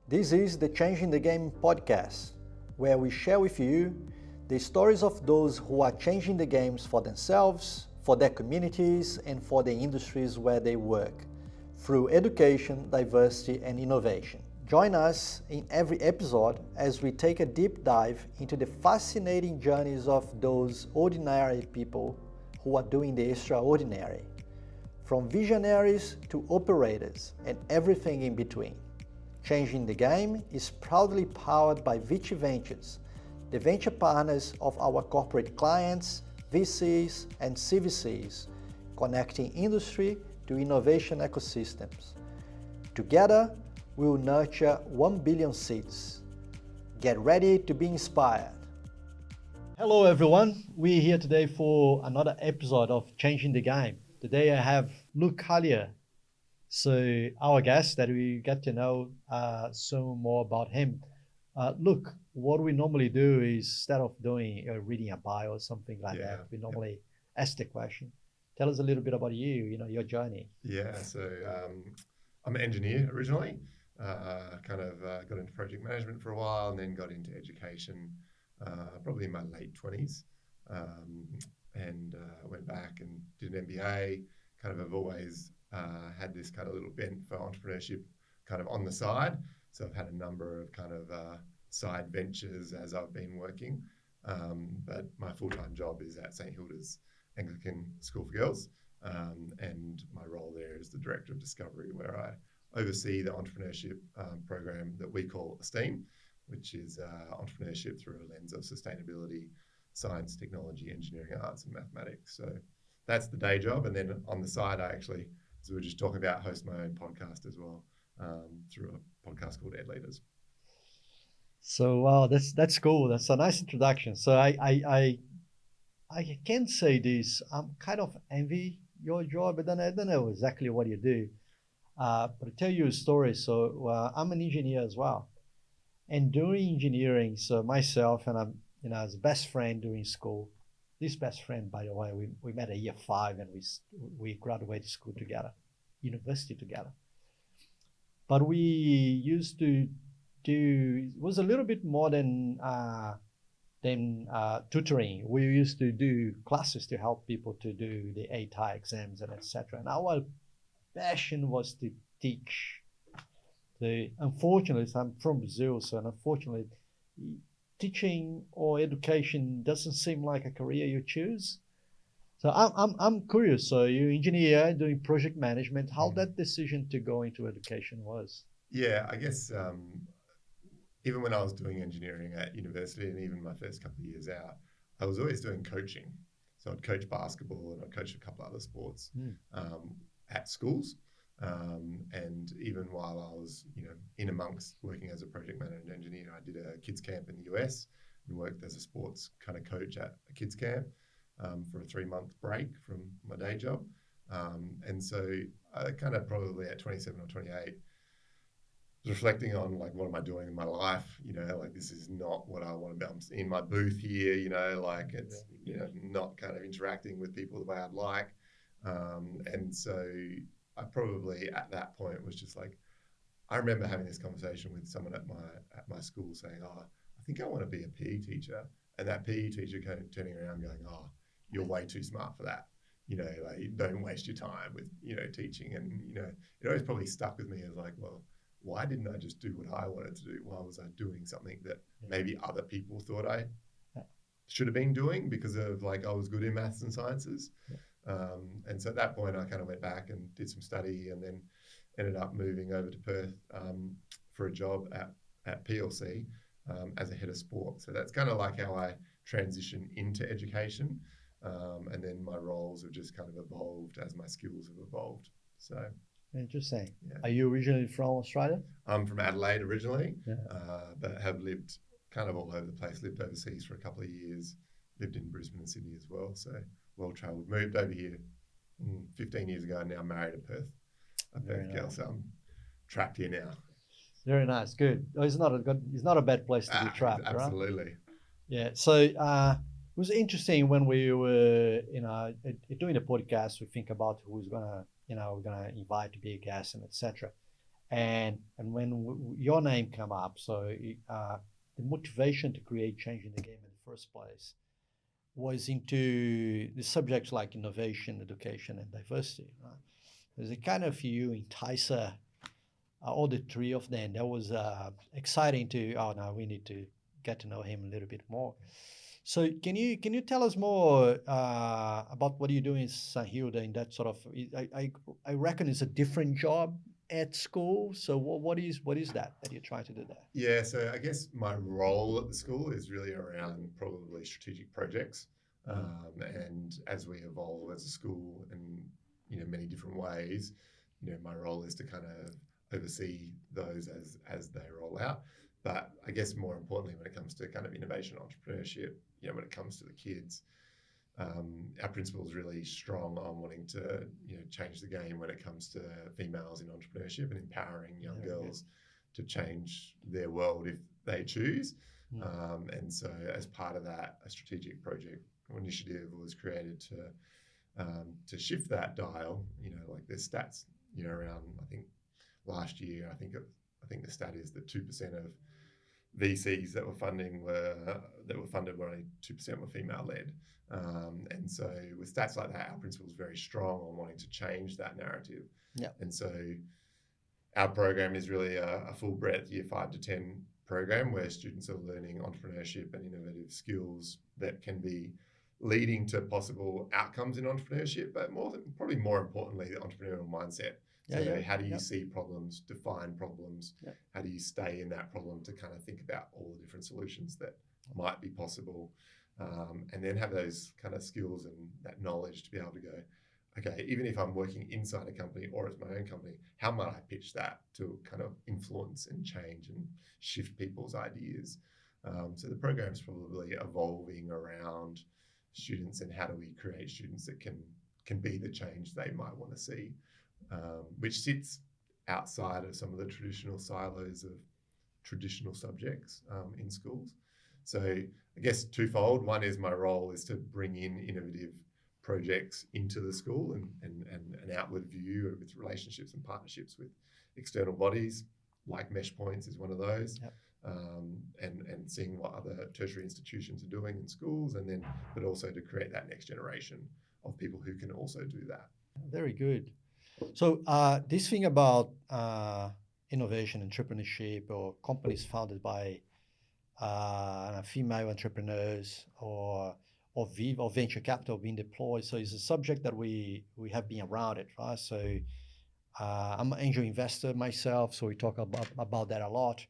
This is the Changing the Game podcast, where we share with you the stories of those who are changing the games for themselves, for their communities, and for the industries where they work, through education, diversity, and innovation. Join us in every episode as we take a deep dive into the fascinating journeys of those ordinary people who are doing the extraordinary, from visionaries to operators and everything in between. Changing the Game is proudly powered by Vici Ventures, the venture partners of our corporate clients, VCs and CVCs, connecting industry to innovation ecosystems. Together, we will nurture 1 billion seeds. Get ready to be inspired. Hello everyone, we're here today for another episode of Changing the Game. Today I have Luke Callier. So our guest that we get to know soon more about him. Look, what we normally do is instead of doing reading a bio or something like that, we normally ask the question. Tell us a little bit about you, your journey. So I'm an engineer originally. Got into project management for a while and then got into education probably in my late 20s and went back and did an MBA. Have always had this kind of little bent for entrepreneurship kind of on the side. So I've had a number of side ventures as I've been working. But my full-time job is at St. Hilda's Anglican School for Girls. And my role there is the Director of Discovery, where I oversee the entrepreneurship program that we call ESTEAM, which is entrepreneurship through a lens of sustainability, science, technology, engineering, arts, and mathematics. So that's the day job. And then on the side, I actually, as we were just talking about, host my own podcast as well through a podcast called Adelaide. So wow, that's cool. That's a nice introduction. So I can say this. I'm kind of envy your job, but then I don't know exactly what you do. But I'll tell you a story. So I'm an engineer as well, and doing engineering. So myself and I'm, as a best friend during school. This best friend, by the way, we met at year 5 and we graduated school together, university together. But we used to do, it was a little bit more than tutoring. We used to do classes to help people to do the ATI exams and etc. And our passion was to teach. Unfortunately, I'm from Brazil, so unfortunately, teaching or education doesn't seem like a career you choose. So I'm curious. So you're an engineer doing project management. How that decision to go into education was? Yeah, I guess even when I was doing engineering at university and even my first couple of years out, I was always doing coaching. So I'd coach basketball and I'd coach a couple of other sports at schools. And even while I was, in amongst working as a project manager and engineer, I did a kids camp in the US and worked as a sports kind of coach at a kids camp for a 3-month break from my day job. And so I probably at 27 or 28, reflecting on what am I doing in my life? This is not what I want to be. I'm in my booth here, it's, not kind of interacting with people the way I'd like. And so I probably at that point was just I remember having this conversation with someone at my school saying, I think I want to be a PE teacher. And that PE teacher kind of turning around going, you're way too smart for that. Don't waste your time with, teaching. And, it always probably stuck with me as well, why didn't I just do what I wanted to do? Why was I doing something that maybe other people thought I should have been doing because of I was good in maths and sciences? And so at that point, I kind of went back and did some study and then ended up moving over to Perth for a job at PLC as a head of sport. So that's kind of how I transitioned into education. And then my roles have just kind of evolved as my skills have evolved. So interesting. Yeah. Are you originally from Australia? I'm from Adelaide originally, but have lived kind of all over the place, lived overseas for a couple of years, lived in Brisbane and Sydney as well. So well-travelled, moved over here 15 years ago and now married a Perth girl. So I'm trapped here now. Very nice, good. It's not a bad place to be trapped, absolutely. Right? Yeah, so it was interesting when we were, doing the podcast, we think about who's gonna, we're gonna invite to be a guest and etc. And when your name come up, so the motivation to create change in the game in the first place was into the subjects like innovation, education, and diversity. Right? There's a kind of you enticer all the three of them. That was exciting to. Oh no, we need to get to know him a little bit more. So can you tell us more about what you do in St. Hilda in that sort of? I reckon it's a different job at school. So what is that you're trying to do there? Yeah, so I guess my role at the school is really around probably strategic projects. And as we evolve as a school in many different ways, my role is to kind of oversee those as they roll out. But I guess more importantly, when it comes to kind of innovation, entrepreneurship, when it comes to the kids, our principal is really strong on wanting to change the game when it comes to females in entrepreneurship and empowering young girls to change their world if they choose. And so as part of that, a strategic project or initiative was created to shift that dial. Like there's stats around, I think last year, I think the stat is that 2% of VCs that were funded were only 2% were female led. And so with stats like that, our principal is very strong on wanting to change that narrative. Yeah. And so our program is really a full breadth year 5 to 10 program where students are learning entrepreneurship and innovative skills that can be leading to possible outcomes in entrepreneurship, but probably more importantly, the entrepreneurial mindset. So how do you see problems, define problems? How do you stay in that problem to kind of think about all the different solutions that might be possible? And then have those kind of skills and that knowledge to be able to go, okay, even if I'm working inside a company or as my own company, how might I pitch that to kind of influence and change and shift people's ideas? So the program's probably evolving around students and how do we create students that can be the change they might want to see, which sits outside of some of the traditional silos of traditional subjects in schools. So I guess twofold. One is my role is to bring in innovative projects into the school and an outward view of its relationships and partnerships with external bodies, like Mesh Points is one of those. And seeing what other tertiary institutions are doing in schools, but also to create that next generation of people who can also do that. Very good. So this thing about innovation, entrepreneurship, or companies founded by female entrepreneurs or venture capital being deployed. So it's a subject that we have been around it, right? So I'm an angel investor myself, so we talk about that a lot.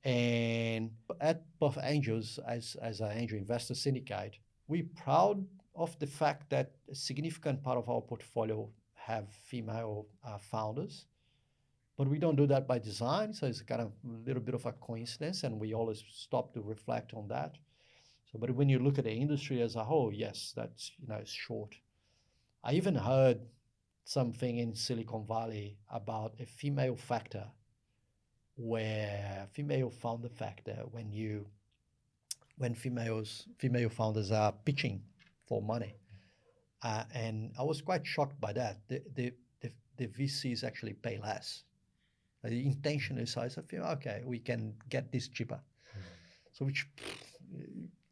And at Buff Angels, as an angel investor syndicate, we're proud of the fact that a significant part of our portfolio have female founders. But we don't do that by design, so it's kind of a little bit of a coincidence, and we always stop to reflect on that. So, but when you look at the industry as a whole, yes, that's it's short. I even heard something in Silicon Valley about a female factor, where female founder factor when female founders are pitching for money, and I was quite shocked by that. The VCs actually pay less. The intention is, I said, okay, we can get this cheaper. So which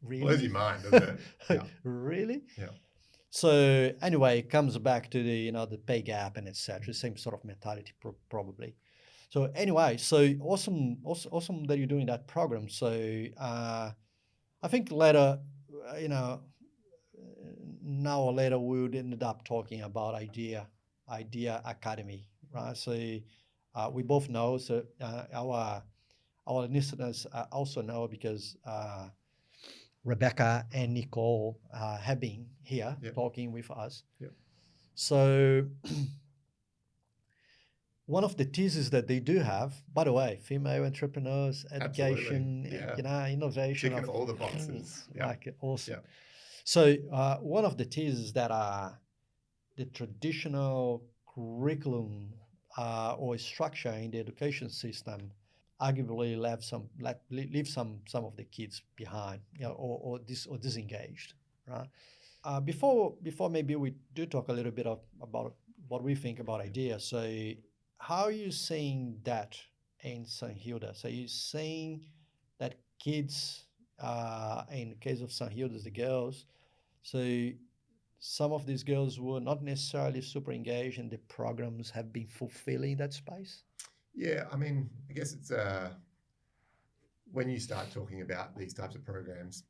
really blows your mind, doesn't it? Yeah. Really? Yeah. So anyway, it comes back to the pay gap and etc. Same sort of mentality probably. So anyway, so awesome that you're doing that program. So I think later, now or later we would end up talking about Idea Academy, right? So we both know. So our listeners also know because Rebecca and Nicole have been here talking with us. Yep. So one of the theses that they do have, by the way, female entrepreneurs, education, innovation. Ticking all the boxes. Awesome. Yep. So one of the theses that the traditional curriculum or structure in the education system arguably leave some of the kids behind, or disengaged, right? Before maybe we do talk a little bit about what we think about ideas. So how are you seeing that in St. Hilda? So you're seeing that kids, in the case of St. Hilda's, the girls, so some of these girls were not necessarily super engaged and the programs have been fulfilling that space? Yeah, I mean, I guess it's when you start talking about these types of programs,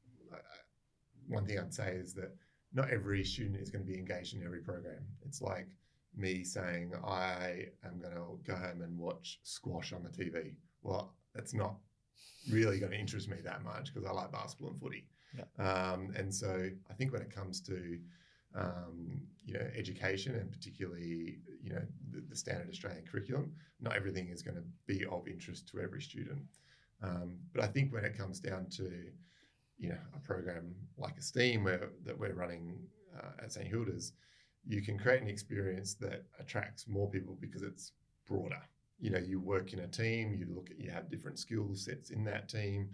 one thing I'd say is that not every student is going to be engaged in every program. It's like me saying I am going to go home and watch squash on the TV. Well, that's not really going to interest me that much because I like basketball and footy. Yeah. And so I think when it comes to education and particularly the standard Australian curriculum, not everything is going to be of interest to every student. But I think when it comes down to a program like Esteem that we're running at St Hilda's, you can create an experience that attracts more people because it's broader. You work in a team, you have different skill sets in that team.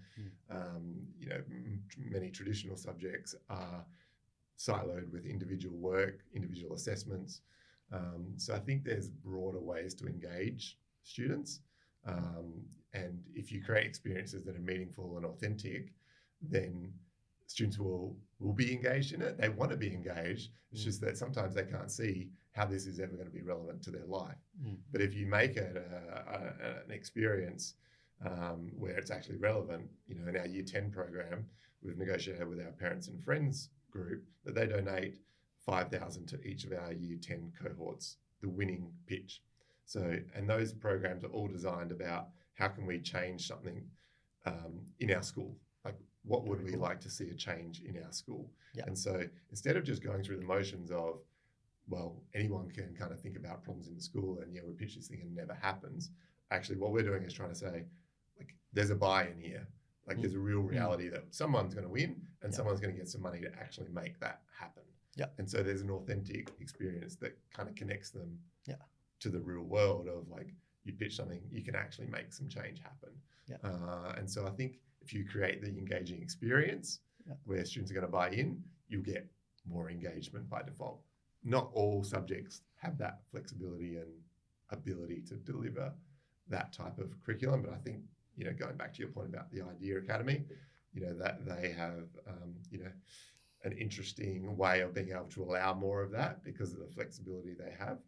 Many traditional subjects are siloed with individual work, individual assessments. So I think there's broader ways to engage students. And if you create experiences that are meaningful and authentic, then students will be engaged in it. They want to be engaged. It's just that sometimes they can't see how this is ever going to be relevant to their life. But if you make it an experience where it's actually relevant, in our Year 10 program, we've negotiated with our parents and friends group that they donate 5,000 to each of our Year 10 cohorts, the winning pitch. So, and those programs are all designed about how can we change something in our school? Like, what would we like to see a change in our school? Yeah. And so instead of just going through the motions of, well, anyone can kind of think about problems in the school and we pitch this thing and it never happens. Actually, what we're doing is trying to say, like, there's a buy-in here. Like, there's a real reality that someone's going to win and someone's going to get some money to actually make that happen. Yeah. And so there's an authentic experience that kind of connects them to the real world of, like, you pitch something, you can actually make some change happen. Yeah. And so I think if you create the engaging experience where students are going to buy in, you'll get more engagement by default. Not all subjects have that flexibility and ability to deliver that type of curriculum, but I think, going back to your point about the Idea Academy, that they have, an interesting way of being able to allow more of that because of the flexibility they have.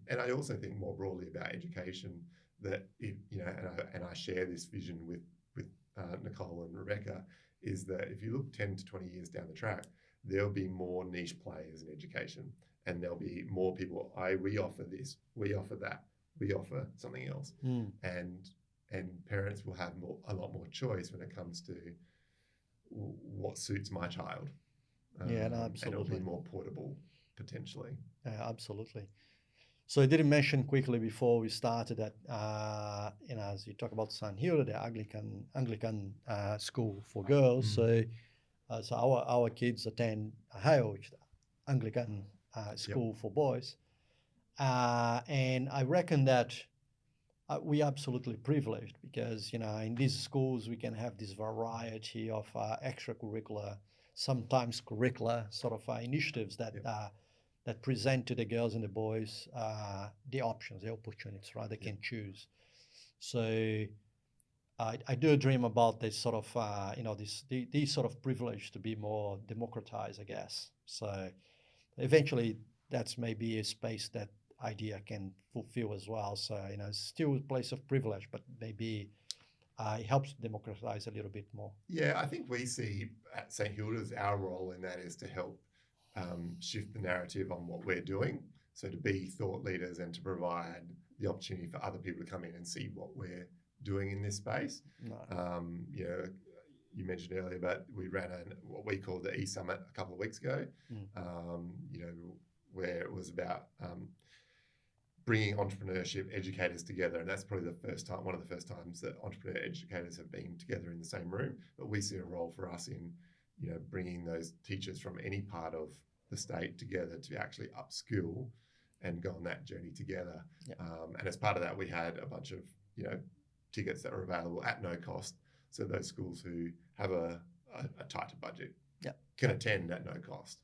And I also think more broadly about education that, and I share this vision with Nicole and Rebecca, is that if you look 10 to 20 years down the track, there'll be more niche players in education and there'll be more people, we offer this, we offer that, we offer something else. And parents will have a lot more choice when it comes to what suits my child. No, And absolutely. it'll be more portable potentially. Absolutely. So I didn't mention quickly before we started that, as you talk about St. Hilda, the Anglican school for girls. So our kids attend Ohio, which is the Anglican school for boys. And I reckon that we are absolutely privileged because, in these schools, we can have this variety of extracurricular, sometimes curricular sort of initiatives that that present to the girls and the boys the options, the opportunities, right? They can choose. So I do dream about this sort of, these sort of privilege to be more democratized, I guess. So eventually that's maybe a space that Idea can fulfill as well. So, it's still a place of privilege, but maybe it helps democratize a little bit more. Yeah, I think we see at St Hilda's our role in that is to help shift the narrative on what we're doing. So to be thought leaders and to provide the opportunity for other people to come in and see what we're doing in this space. You mentioned earlier, but we ran what we called the E-Summit a couple of weeks ago, where it was about bringing entrepreneurship educators together. And that's probably one of the first times that entrepreneur educators have been together in the same room. But we see a role for us in, bringing those teachers from any part of the state together to actually upskill and go on that journey together. And as part of that, we had a bunch of, tickets that were available at no cost. So those schools who have a tighter budget can attend at no cost.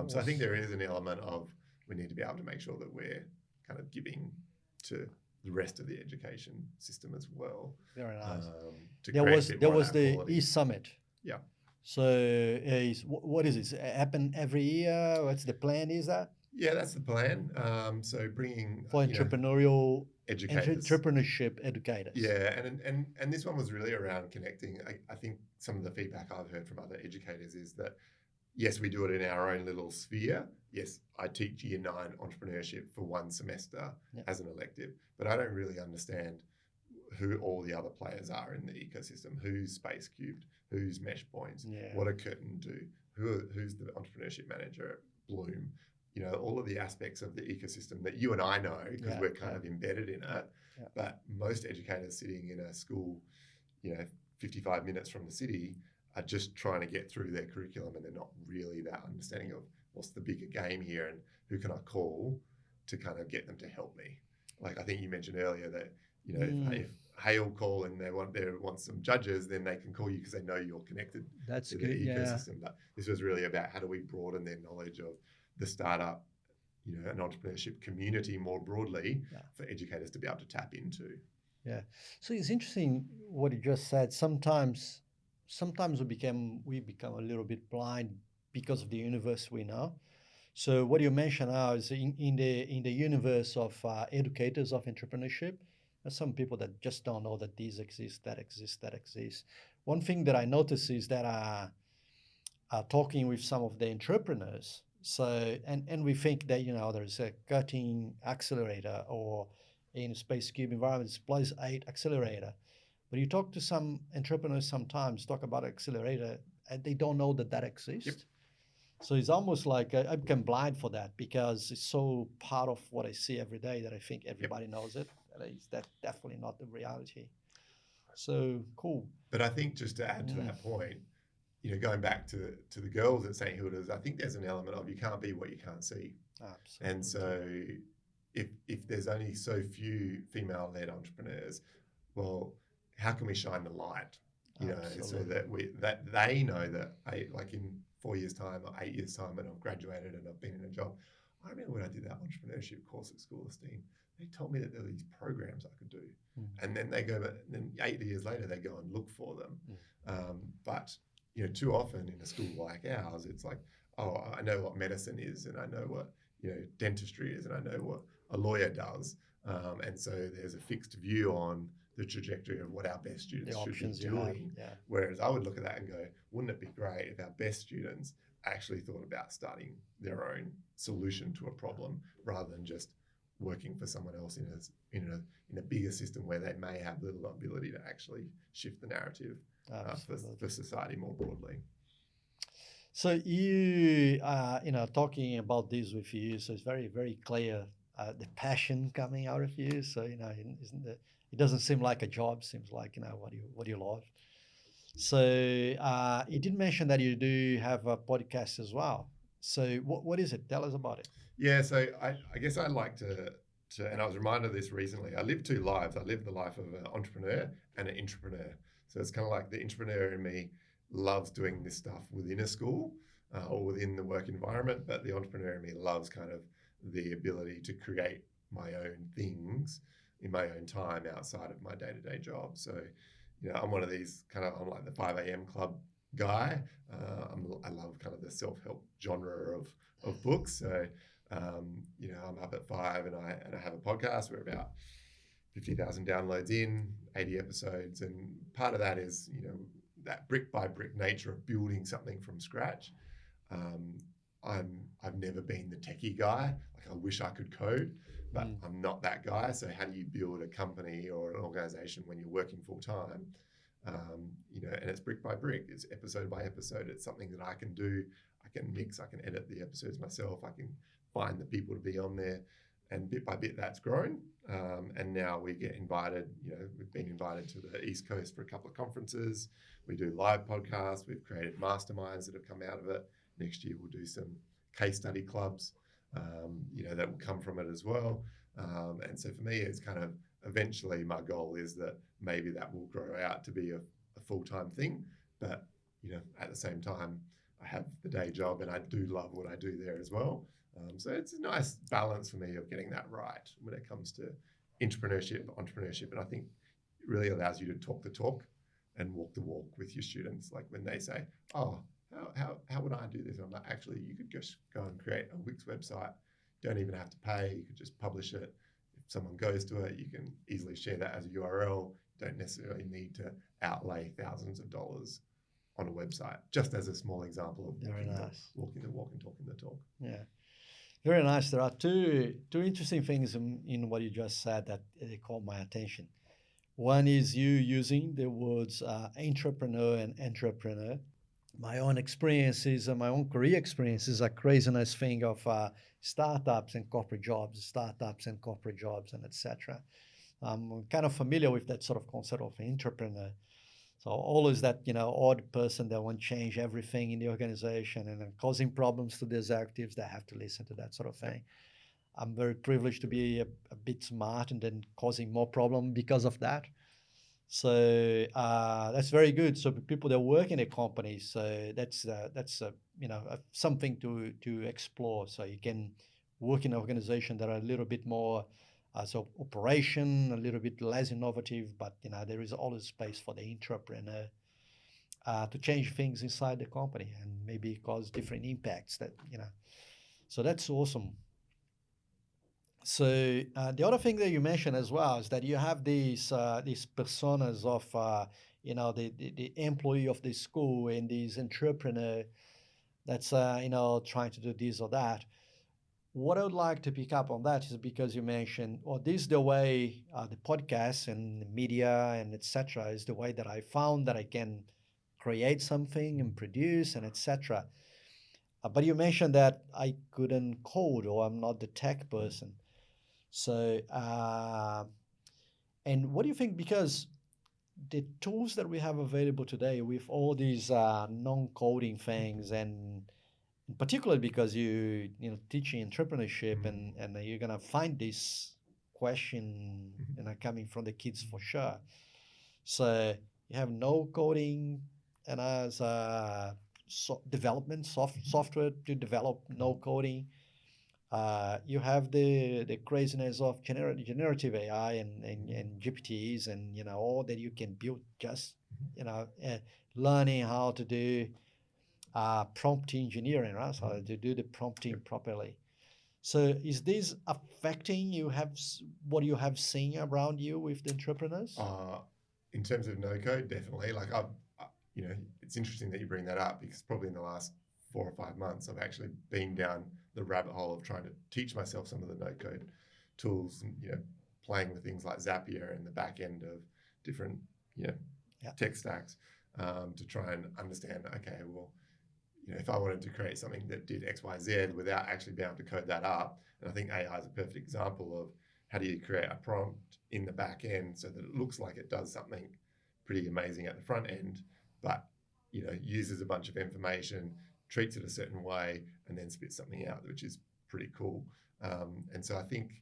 So I think there is an element of we need to be able to make sure that we're kind of giving to the rest of the education system as well. Very nice. To There create was a bit there more of was that the quality. East Summit. Yeah. So what is it? Happen every year? What's the plan? Is that Yeah, that's the plan. So bringing for entrepreneurial educators. entrepreneurship educators? Yeah, and this one was really around connecting. I think some of the feedback I've heard from other educators is that yes, we do it in our own little sphere. Yes, I teach Year 9 entrepreneurship for one semester as an elective, but I don't really understand who all the other players are in the ecosystem. Who's Space Cubed? Who's Mesh Points? What do Curtin do? Who's the entrepreneurship manager at Bloom? All of the aspects of the ecosystem that you and I know because we're kind of embedded in it. But most educators sitting in a school, 55 minutes from the city are just trying to get through their curriculum and they're not really that understanding of what's the bigger game here and who can I call to kind of get them to help me. Like I think you mentioned earlier that, if Hale call and they want some judges, then they can call you because they know you're connected to the ecosystem. But this was really about how do we broaden their knowledge of the startup, an entrepreneurship community more broadly for educators to be able to tap into. Yeah. So it's interesting what you just said. Sometimes we become a little bit blind because of the universe we know. So what you mentioned now is in the universe of educators of entrepreneurship, there's some people that just don't know that these exist, that exist, that exist. One thing that I notice is that talking with some of the entrepreneurs, so and we think that there's a cutting accelerator or in Space Cube environment, it's plus 8 accelerator. But you talk to some entrepreneurs sometimes, talk about accelerator, and they don't know that exists. Yep. So it's almost like I become blind for that because it's so part of what I see every day that I think everybody knows it. That's definitely not the reality. So cool. But I think just to add to that point, going back to the girls at St. Hilda's, I think there's an element of you can't be what you can't see. Absolutely. And so if there's only so few female-led entrepreneurs, well, how can we shine the light? So that they know that like in 4 years' time or 8 years' time when I've graduated and I've been in a job. I remember when I did that entrepreneurship course at School of Steam, they told me that there were these programs I could do. And then they go, but then 8 years later, they go and look for them. But, too often in a school like ours, it's like, oh, I know what medicine is and I know what, dentistry is and I know what a lawyer does. And so there's a fixed view on the trajectory of what our best students should be doing. Whereas I would look at that and go, wouldn't it be great if our best students actually thought about starting their own solution to a problem rather than just working for someone else in a bigger system where they may have little ability to actually shift the narrative for society more broadly. So you talking about this with you, so it's very, very clear the passion coming out of you. So it doesn't seem like a job. Seems like what you love. So you did mention that you do have a podcast as well. So what is it? Tell us about it. Yeah. So I guess I'd like to, and I was reminded of this recently. I live two lives. I live the life of an entrepreneur and an intrapreneur. So it's kind of like the entrepreneur in me loves doing this stuff within a school or within the work environment, but the entrepreneur in me loves kind of the ability to create my own things in my own time outside of my day-to-day job. So, I'm one of these I'm like the 5 a.m. club guy. I love kind of the self-help genre of books. So, I'm up at 5 and I have a podcast. We're about 50,000 downloads in, 80 episodes. And part of that is, that brick by brick nature of building something from scratch. I've never been the techie guy. Like I wish I could code, but I'm not that guy. So how do you build a company or an organization when you're working full time? And it's brick by brick. It's episode by episode. It's something that I can do. I can mix. I can edit the episodes myself. I can find the people to be on there. And bit by bit, that's grown. And now we get invited. We've been invited to the East Coast for a couple of conferences. We do live podcasts. We've created masterminds that have come out of it. Next year, we'll do some case study clubs, that will come from it as well. And so for me, it's kind of eventually my goal is that maybe that will grow out to be a full-time thing. But, at the same time, I have the day job and I do love what I do there as well. So it's a nice balance for me of getting that right when it comes to entrepreneurship, and I think it really allows you to talk the talk and walk the walk with your students. Like when they say, "Oh, how would I do this?" And I'm like, actually, you could just go and create a Wix website. Don't even have to pay. You could just publish it. If someone goes to it, you can easily share that as a URL. You don't necessarily need to outlay thousands of dollars on a website. Just as a small example of walking the walk and talking the talk. Yeah. Very nice. There are two interesting things in what you just said that caught my attention. One is you using the words entrepreneur and entrepreneur. My own experiences and my own career experiences are crazy nice thing of startups and corporate jobs, and etc. I'm kind of familiar with that sort of concept of entrepreneur. So always that, odd person that won't change everything in the organization and then causing problems to the executives that have to listen to that sort of thing. I'm very privileged to be a bit smart and then causing more problem because of that. So that's very good. So people that work in a company, so that's something to explore. So you can work in an organization that are a little bit more so operation, a little bit less innovative, but there is always space for the entrepreneur to change things inside the company and maybe cause different impacts. So that's awesome. So the other thing that you mentioned as well is that you have these personas of the employee of the school and these entrepreneur that's trying to do this or that. What I would like to pick up on that is because you mentioned, well, this is the way the podcast and the media and etc. is the way that I found that I can create something and produce and etc. But you mentioned that I couldn't code or I'm not the tech person. So, and what do you think? Because the tools that we have available today with all these non-coding things, and particularly because teaching entrepreneurship, and you're gonna find this question coming from the kids for sure. So you have no coding, and as development software to develop no coding. You have the craziness of generative AI and GPTs and all that you can build just learning how to do prompt engineering, right? So to do the prompting properly. So is this affecting what you have seen around you with the entrepreneurs? In terms of no code, definitely. Like it's interesting that you bring that up because probably in the last 4 or 5 months, I've actually been down the rabbit hole of trying to teach myself some of the no code tools and playing with things like Zapier and the back end of different tech stacks to try and understand. Okay, well, if I wanted to create something that did X, Y, Z without actually being able to code that up, and I think AI is a perfect example of how do you create a prompt in the back end so that it looks like it does something pretty amazing at the front end, but uses a bunch of information, treats it a certain way, and then spits something out, which is pretty cool. And so I think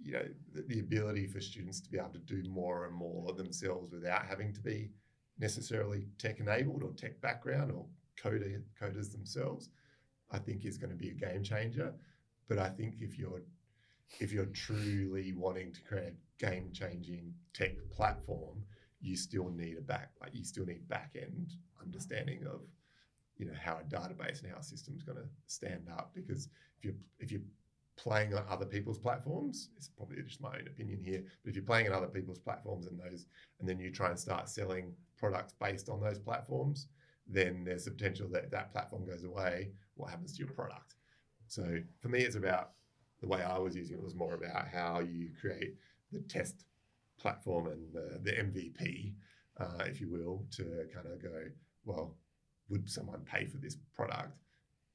the ability for students to be able to do more and more themselves without having to be necessarily tech enabled or tech background or coders themselves, I think is going to be a game changer. But I think if you're truly wanting to create a game changing tech platform, you still need back end understanding of how a database and how a system's going to stand up. Because if you're playing on other people's platforms, it's probably just my own opinion here, but if you're playing on other people's platforms and then you try and start selling products based on those platforms, then there's the potential that that platform goes away. What happens to your product? So for me, it's about the way I was using it was more about how you create the test platform and the MVP, if you will, to kind of go, well, would someone pay for this product?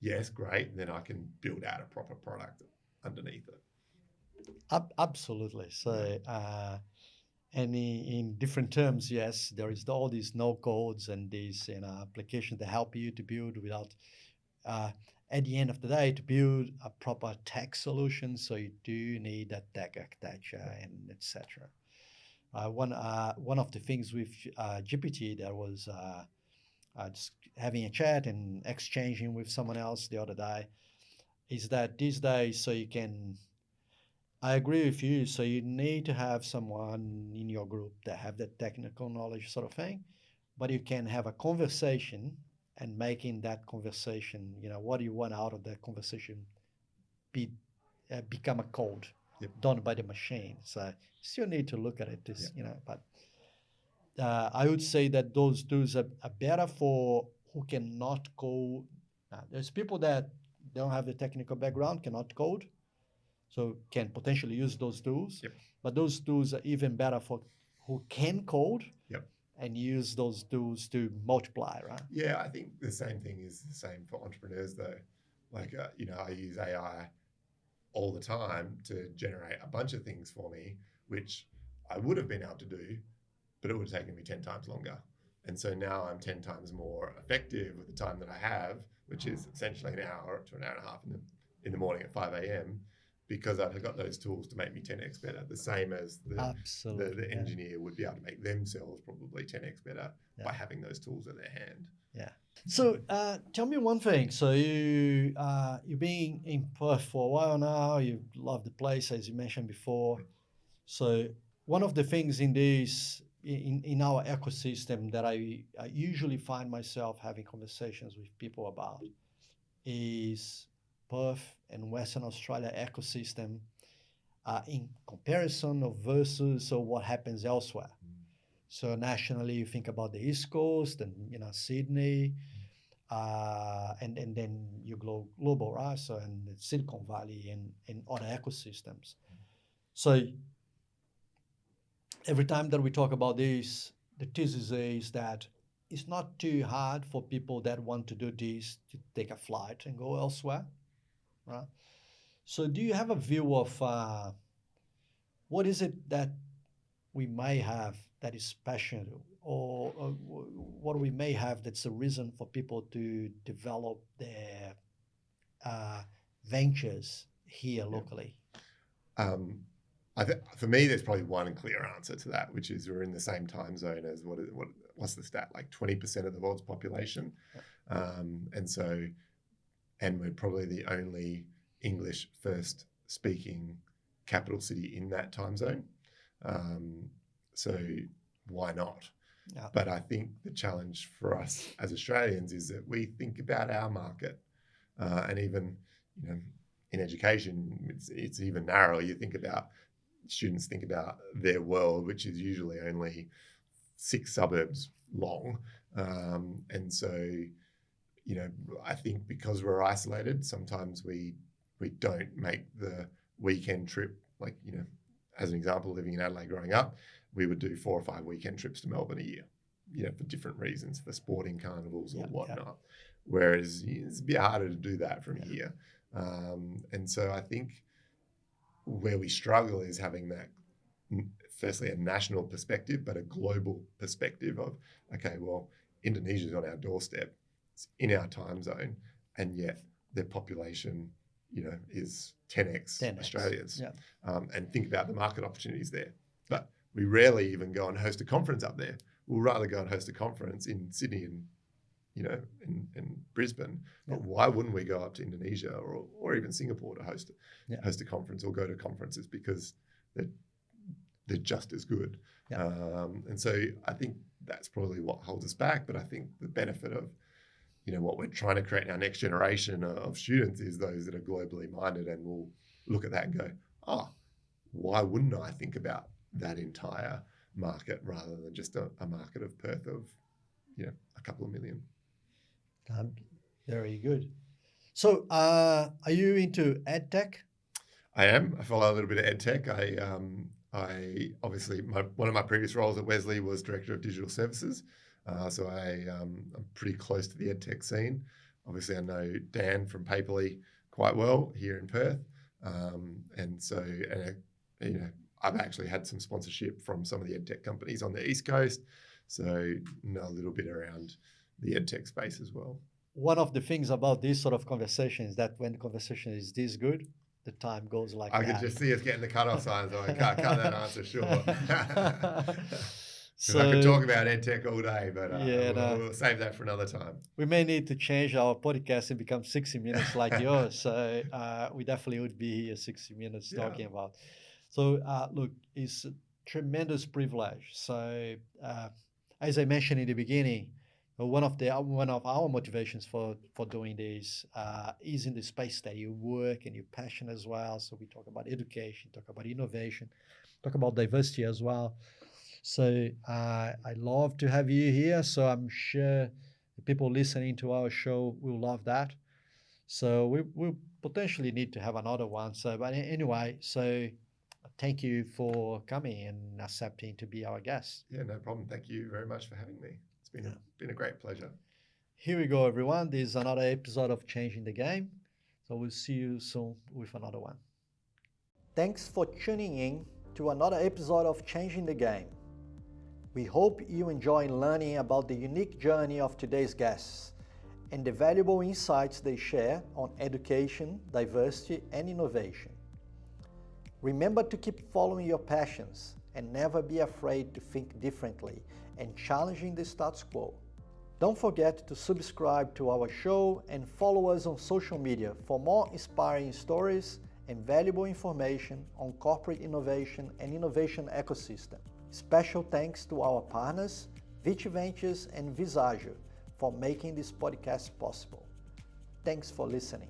Yes, great. Then I can build out a proper product underneath it. Absolutely. So, and in different terms, yes, there is all these no codes and these applications that help you to build without. At the end of the day, to build a proper tech solution, so you do need that tech architecture and etc. One of the things with GPT that was just having a chat and exchanging with someone else the other day is that these days, so you can I agree with you. So you need to have someone in your group that have the technical knowledge sort of thing, but you can have a conversation and making that conversation, what do you want out of that conversation be become a code Yep. done by the machine. So still need to look at it, Yep. but I would say that those tools are better for who cannot code. There's people that don't have the technical background, cannot code, so can potentially use those tools. Yep. But those tools are even better for who can code. Yep. And use those tools to multiply, right? Yeah, I think the same thing is the same for entrepreneurs, though. Like, I use AI all the time to generate a bunch of things for me, which I would have been able to do, but it would have taken me 10 times longer. And so now I'm 10 times more effective with the time that I have, which is essentially an hour to an hour and a half in the morning at 5 a.m., because I've got those tools to make me 10x better, the same as the engineer would be able to make themselves probably 10x better by having those tools in their hand. Yeah. So tell me one thing. So you've been in Perth for a while now. You love the place, as you mentioned before. So one of the things in our ecosystem that I usually find myself having conversations with people about is Perth and Western Australia ecosystem in comparison of versus what happens elsewhere. So nationally, you think about the East Coast and Sydney, and then you go global, right? So and Silicon Valley and other ecosystems. So every time that we talk about this, the thesis is that it's not too hard for people that want to do this to take a flight and go elsewhere, right? So do you have a view of what is it that we may have that is special, or what we may have that's a reason for people to develop their ventures here locally? For me, there's probably one clear answer to that, which is we're in the same time zone as what's the stat? Like 20% of the world's population, and we're probably the only English first speaking capital city in that time zone. So why not? Yeah. But I think the challenge for us as Australians is that we think about our market, and even in education, it's even narrower. Students think about their world, which is usually only 6 suburbs long, and so I think because we're isolated, sometimes we don't make the weekend trip. Like as an example, living in Adelaide growing up, we would do 4 or 5 weekend trips to Melbourne a year, for different reasons, for sporting carnivals or whatnot. Whereas it's a bit harder to do that from here. And so I think where we struggle is having that, firstly, a national perspective, but a global perspective of, okay, well, Indonesia's on our doorstep, it's in our time zone, and yet their population is 10x Australia's. Yeah. And think about the market opportunities there. But we rarely even go and host a conference up there. We'll rather go and host a conference in Sydney and in Brisbane. But why wouldn't we go up to Indonesia or even Singapore to host a conference or go to conferences, because they're just as good. And so I think that's probably what holds us back. But I think the benefit of what we're trying to create in our next generation of students is those that are globally minded and will look at that and go, why wouldn't I think about that entire market rather than just a market of Perth of a couple of million. Very good. So are you into ed tech? I am. I follow a little bit of ed tech. I obviously, one of my previous roles at Wesley was Director of Digital Services. So I'm pretty close to the ed tech scene. Obviously, I know Dan from Paperly quite well here in Perth. I've actually had some sponsorship from some of the ed tech companies on the East Coast. So know a little bit around the ed tech space as well. One of the things about this sort of conversation is that when the conversation is this good, the time goes like I that. could just see us getting the cutoff signs. I can't cut that answer short. Because I could talk about EdTech all day, but we'll save that for another time. We may need to change our podcast and become 60 minutes like yours. So we definitely would be here 60 minutes talking about. So look, it's a tremendous privilege. So as I mentioned in the beginning, one of our motivations for doing this is in the space that you work and your passion as well. So we talk about education, talk about innovation, talk about diversity as well. So I love to have you here. So I'm sure the people listening to our show will love that. So we'll potentially need to have another one. So, but anyway, so thank you for coming and accepting to be our guest. Yeah, no problem. Thank you very much for having me. It's been a great pleasure. Here we go, everyone. This is another episode of Changing the Game. So we'll see you soon with another one. Thanks for tuning in to another episode of Changing the Game. We hope you enjoy learning about the unique journey of today's guests and the valuable insights they share on education, diversity, and innovation. Remember to keep following your passions and never be afraid to think differently and challenging the status quo. Don't forget to subscribe to our show and follow us on social media for more inspiring stories and valuable information on corporate innovation and innovation ecosystem. Special thanks to our partners, Vici Ventures and Visagio, for making this podcast possible. Thanks for listening.